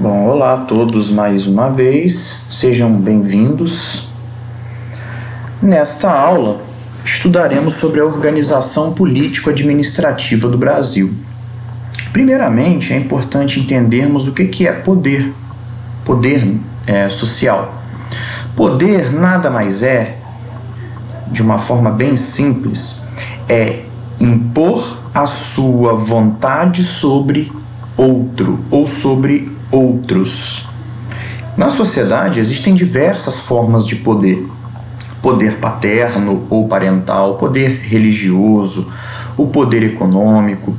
Bom, olá a todos mais uma vez, sejam bem-vindos. Nesta aula, estudaremos sobre a organização político-administrativa do Brasil. Primeiramente, é importante entendermos o que é poder social. Poder nada mais é, de uma forma bem simples, é impor a sua vontade sobre outro ou sobre outros. Na sociedade existem diversas formas de poder. Poder paterno ou parental, poder religioso, o poder econômico.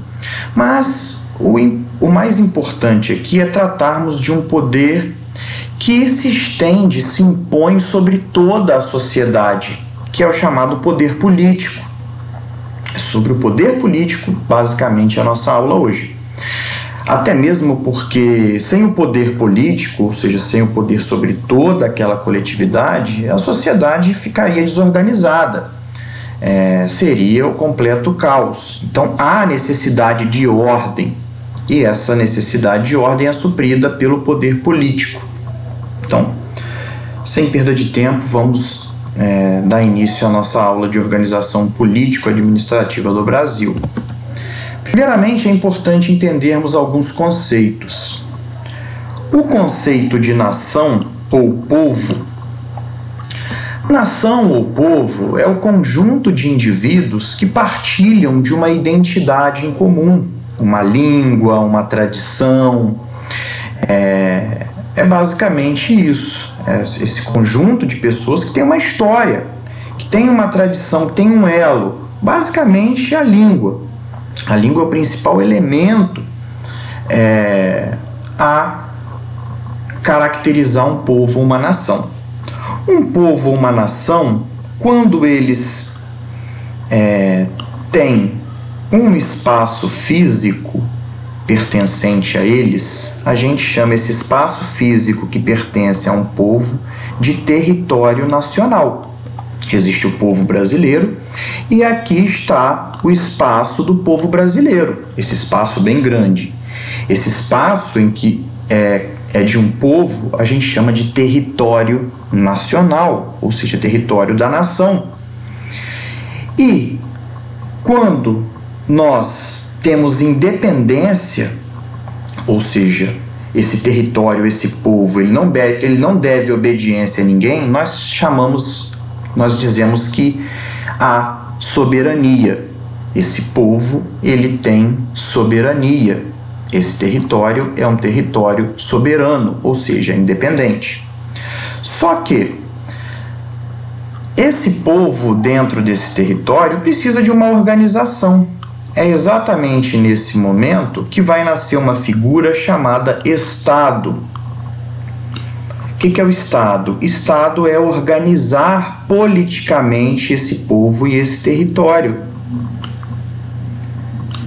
Mas o mais importante aqui é tratarmos de um poder que se estende, se impõe sobre toda a sociedade, que é o chamado poder político. É sobre o poder político, basicamente, a nossa aula hoje. Até mesmo porque sem o poder político, ou seja, sem o poder sobre toda aquela coletividade, a sociedade ficaria desorganizada. Seria o completo caos. Então há necessidade de ordem, e essa necessidade de ordem é suprida pelo poder político. Então, sem perda de tempo, vamos dar início à nossa aula de organização político-administrativa do Brasil. Primeiramente, é importante entendermos alguns conceitos. O conceito de nação ou povo. Nação ou povo é o conjunto de indivíduos que partilham de uma identidade em comum, uma língua, uma tradição. É basicamente isso. Esse conjunto de pessoas que tem uma história, que tem uma tradição, que tem um elo. Basicamente, a língua. A língua é o principal elemento a caracterizar um povo ou uma nação. Um povo ou uma nação, quando eles têm um espaço físico pertencente a eles, a gente chama esse espaço físico que pertence a um povo de território nacional. Existe o povo brasileiro e aqui está o espaço do povo brasileiro, esse espaço bem grande. Esse espaço em que é de um povo, a gente chama de território nacional, ou seja, território da nação. E quando nós temos independência, ou seja, esse território, esse povo, ele não deve obediência a ninguém, nós dizemos que há soberania. Esse povo, ele tem soberania. Esse território é um território soberano, ou seja, independente. Só que esse povo dentro desse território precisa de uma organização. É exatamente nesse momento que vai nascer uma figura chamada Estado. O que é o Estado? Estado é organizar politicamente esse povo e esse território.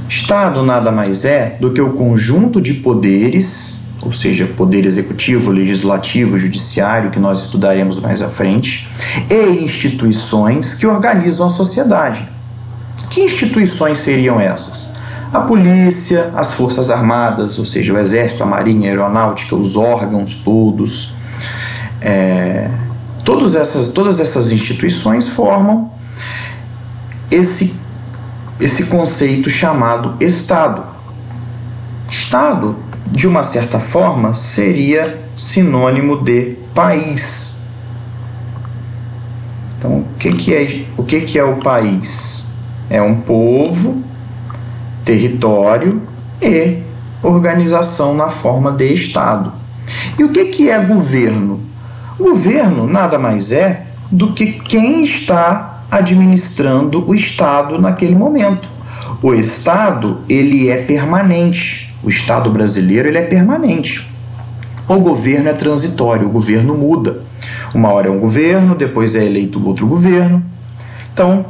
Estado nada mais é do que o conjunto de poderes, ou seja, poder executivo, legislativo, judiciário, que nós estudaremos mais à frente, e instituições que organizam a sociedade. Que instituições seriam essas? A polícia, as forças armadas, ou seja, o exército, a marinha, a aeronáutica, os órgãos todos. Todas essas instituições formam esse conceito chamado Estado. Estado, de uma certa forma, seria sinônimo de país. Então, o que é o país? É um povo, território e organização na forma de Estado. E o que é governo? Governo nada mais é do que quem está administrando o Estado naquele momento. O Estado, ele é permanente. O Estado brasileiro, ele é permanente. O governo é transitório, o governo muda. Uma hora é um governo, depois é eleito outro governo. Então,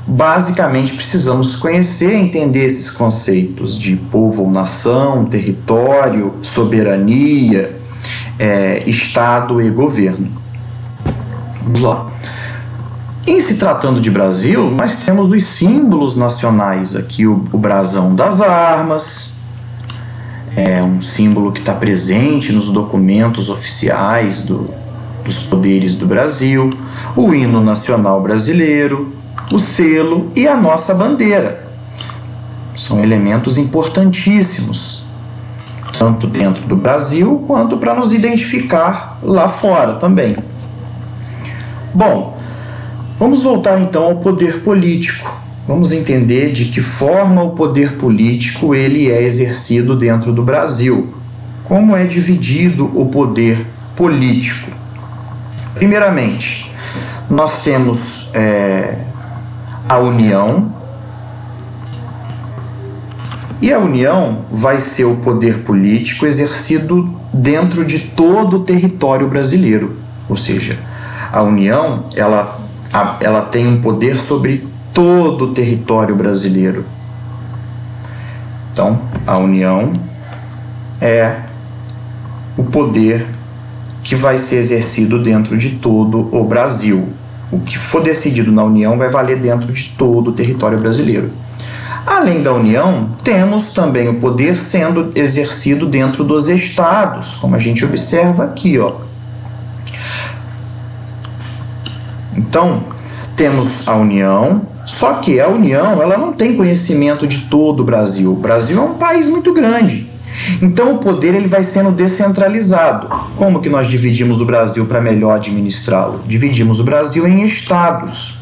basicamente, precisamos conhecer e entender esses conceitos de povo ou nação, território, soberania, Estado e governo. Vamos lá. Em se tratando de Brasil, nós temos os símbolos nacionais aqui, o brasão das armas, é um símbolo que está presente nos documentos oficiais dos poderes do Brasil, o hino nacional brasileiro, o selo e a nossa bandeira. São elementos importantíssimos, tanto dentro do Brasil quanto para nos identificar lá fora também. Bom, vamos voltar então ao poder político. Vamos entender de que forma o poder político ele é exercido dentro do Brasil. Como é dividido o poder político? Primeiramente, nós temos a União, e a União vai ser o poder político exercido dentro de todo o território brasileiro. Ou seja, a União ela tem um poder sobre todo o território brasileiro. Então, a União é o poder que vai ser exercido dentro de todo o Brasil. O que for decidido na União vai valer dentro de todo o território brasileiro. Além da União, temos também o poder sendo exercido dentro dos estados, como a gente observa aqui, ó. Então, temos a União, só que a União ela não tem conhecimento de todo o Brasil. O Brasil é um país muito grande. Então, o poder ele vai sendo descentralizado. Como que nós dividimos o Brasil para melhor administrá-lo? Dividimos o Brasil em estados.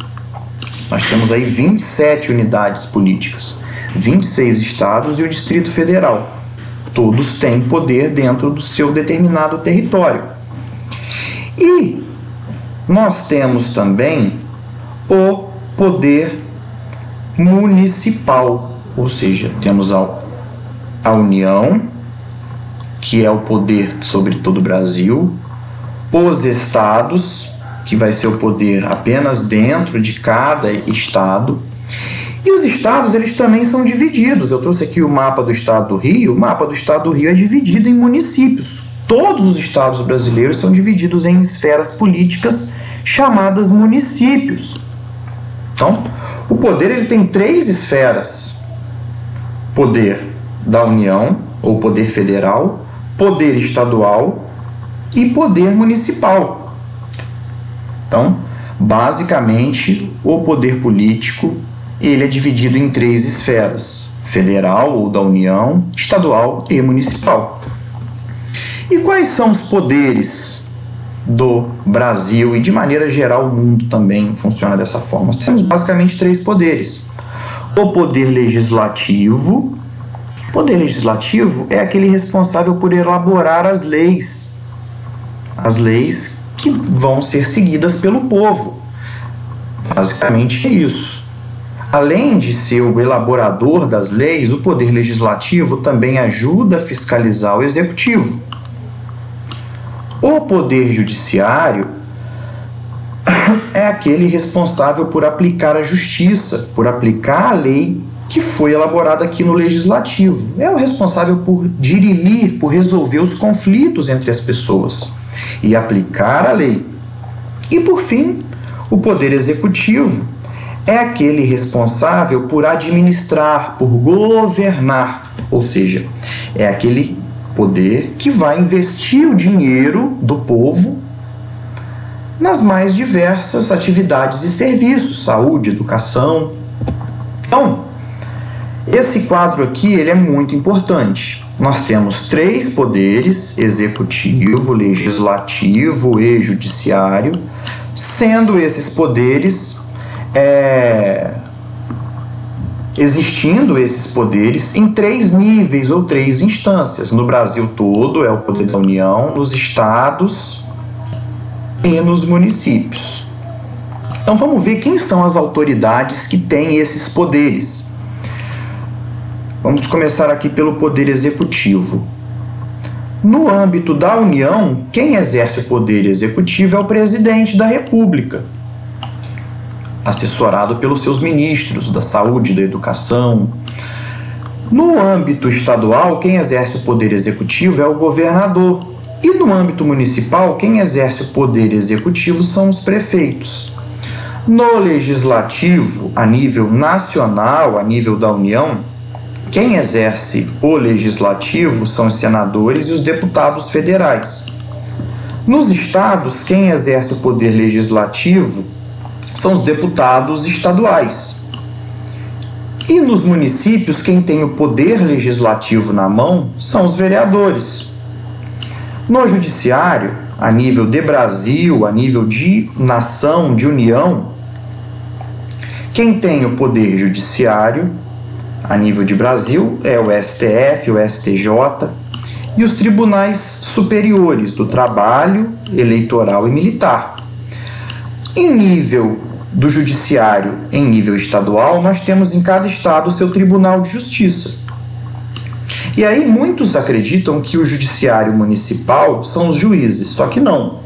Nós temos aí 27 unidades políticas, 26 estados e o Distrito Federal. Todos têm poder dentro do seu determinado território. E nós temos também o poder municipal, ou seja, temos a União, que é o poder sobre todo o Brasil, os estados, que vai ser o poder apenas dentro de cada estado. E os estados, eles também são divididos. Eu trouxe aqui o mapa do estado do Rio. O mapa do estado do Rio é dividido em municípios. Todos os estados brasileiros são divididos em esferas políticas chamadas municípios. Então, o poder ele tem 3 esferas. Poder da União, ou poder federal, poder estadual e poder municipal. Então, basicamente, o poder político ele é dividido em 3 esferas: federal ou da União, estadual e municipal. E quais são os poderes do Brasil e, de maneira geral, o mundo também funciona dessa forma? Nós temos basicamente 3 poderes. O poder legislativo. O poder legislativo é aquele responsável por elaborar as leis que vão ser seguidas pelo povo. Basicamente é isso. Além de ser o elaborador das leis, o poder legislativo também ajuda a fiscalizar o executivo. O poder judiciário é aquele responsável por aplicar a justiça, por aplicar a lei que foi elaborada aqui no legislativo. É o responsável por dirimir, por resolver os conflitos entre as pessoas e aplicar a lei. E, por fim, o poder executivo é aquele responsável por administrar, por governar, ou seja, é aquele poder que vai investir o dinheiro do povo nas mais diversas atividades e serviços, saúde, educação. Então, esse quadro aqui ele é muito importante. Nós temos 3 poderes: executivo, legislativo e judiciário, sendo esses poderes existindo esses poderes em 3 níveis ou 3 instâncias. No Brasil todo é o poder da União, nos estados e nos municípios. Então vamos ver quem são as autoridades que têm esses poderes. Vamos começar aqui pelo poder executivo. No âmbito da União, quem exerce o poder executivo é o presidente da República, assessorado pelos seus ministros da saúde e da educação. No âmbito estadual, quem exerce o poder executivo é o governador. E no âmbito municipal, quem exerce o poder executivo são os prefeitos. No legislativo, a nível nacional, a nível da União, Quem exerce o legislativo são os senadores e os deputados federais. Nos estados, quem exerce o poder legislativo são os deputados estaduais. E nos municípios, quem tem o poder legislativo na mão são os vereadores. No judiciário, a nível de Brasil, a nível de nação, de união, quem tem o poder judiciário a nível de Brasil é o STF, o STJ e os tribunais superiores do trabalho, eleitoral e militar. Em nível do judiciário, em nível estadual, nós temos em cada estado o seu tribunal de justiça. E aí muitos acreditam que o judiciário municipal são os juízes, só que não.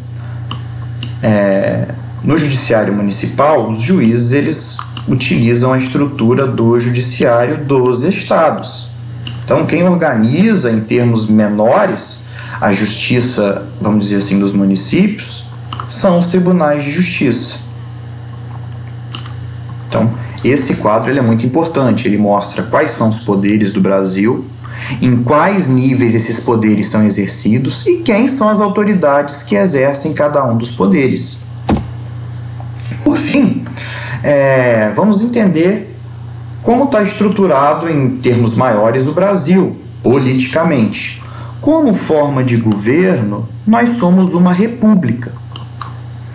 No judiciário municipal, os juízes eles utilizam a estrutura do judiciário dos estados. Então, quem organiza em termos menores a justiça, vamos dizer assim, dos municípios, são os tribunais de justiça. Então, esse quadro ele é muito importante, ele mostra quais são os poderes do Brasil, em quais níveis esses poderes são exercidos e quem são as autoridades que exercem cada um dos poderes. Por fim, vamos entender como está estruturado em termos maiores o Brasil, politicamente. Como forma de governo, nós somos uma república.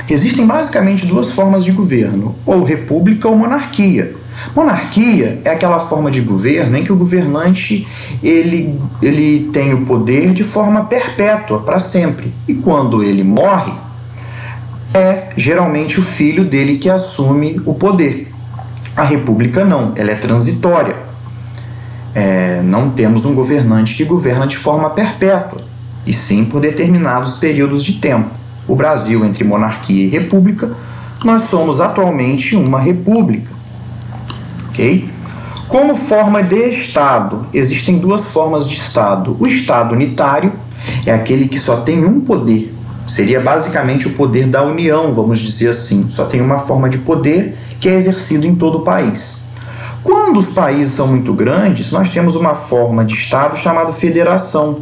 Existem basicamente duas formas de governo, ou república ou monarquia. Monarquia é aquela forma de governo em que o governante ele tem o poder de forma perpétua, para sempre. E quando ele morre, é geralmente o filho dele que assume o poder. A república não, ela é transitória. Não temos um governante que governa de forma perpétua, e sim por determinados períodos de tempo. O Brasil, entre monarquia e república, nós somos atualmente uma república. Ok? Como forma de Estado, existem duas formas de Estado. O Estado unitário é aquele que só tem um poder. Seria basicamente o poder da União, vamos dizer assim. Só tem uma forma de poder que é exercido em todo o país. Quando os países são muito grandes, nós temos uma forma de Estado chamada federação.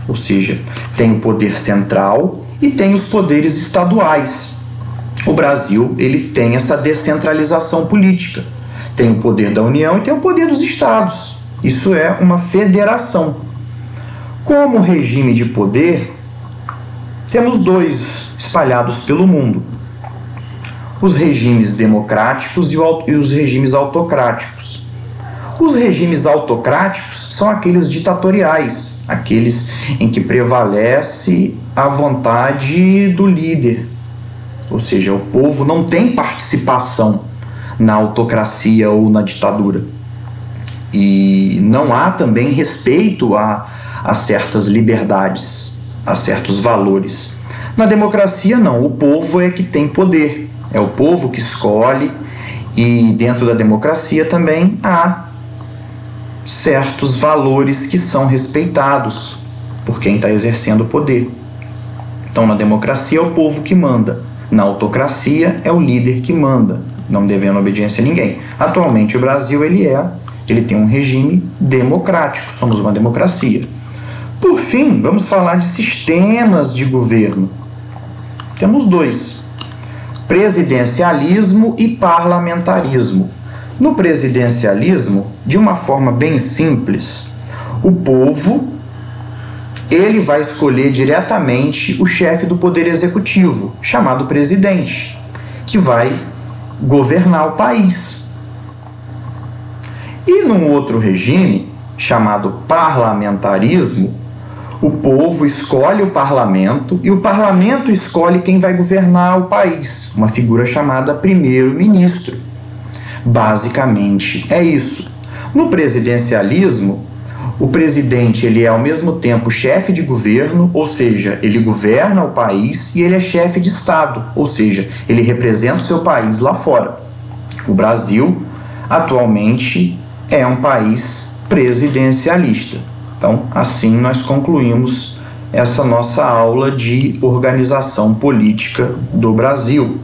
Ou seja, tem o poder central e tem os poderes estaduais. O Brasil ele tem essa descentralização política. Tem o poder da União e tem o poder dos estados. Isso é uma federação. Como regime de poder, temos dois espalhados pelo mundo: os regimes democráticos e os regimes autocráticos. Os regimes autocráticos são aqueles ditatoriais, aqueles em que prevalece a vontade do líder, ou seja, o povo não tem participação na autocracia ou na ditadura. E não há também respeito a certas liberdades, a certos valores. Na democracia, não. O povo é que tem poder. É o povo que escolhe, e dentro da democracia também há certos valores que são respeitados por quem está exercendo o poder. Então, na democracia é o povo que manda. Na autocracia é o líder que manda, não devendo obediência a ninguém. Atualmente o Brasil ele tem um regime democrático, somos uma democracia. Por fim, vamos falar de sistemas de governo. Temos dois: presidencialismo e parlamentarismo. No presidencialismo, de uma forma bem simples, o povo ele vai escolher diretamente o chefe do poder executivo, chamado presidente, que vai governar o país. E num outro regime, chamado parlamentarismo, o povo escolhe o parlamento e o parlamento escolhe quem vai governar o país, uma figura chamada primeiro-ministro. Basicamente é isso. No presidencialismo, o presidente ele é ao mesmo tempo chefe de governo, ou seja, ele governa o país, e ele é chefe de Estado, ou seja, ele representa o seu país lá fora. O Brasil, atualmente, é um país presidencialista. Então, assim nós concluímos essa nossa aula de organização política do Brasil.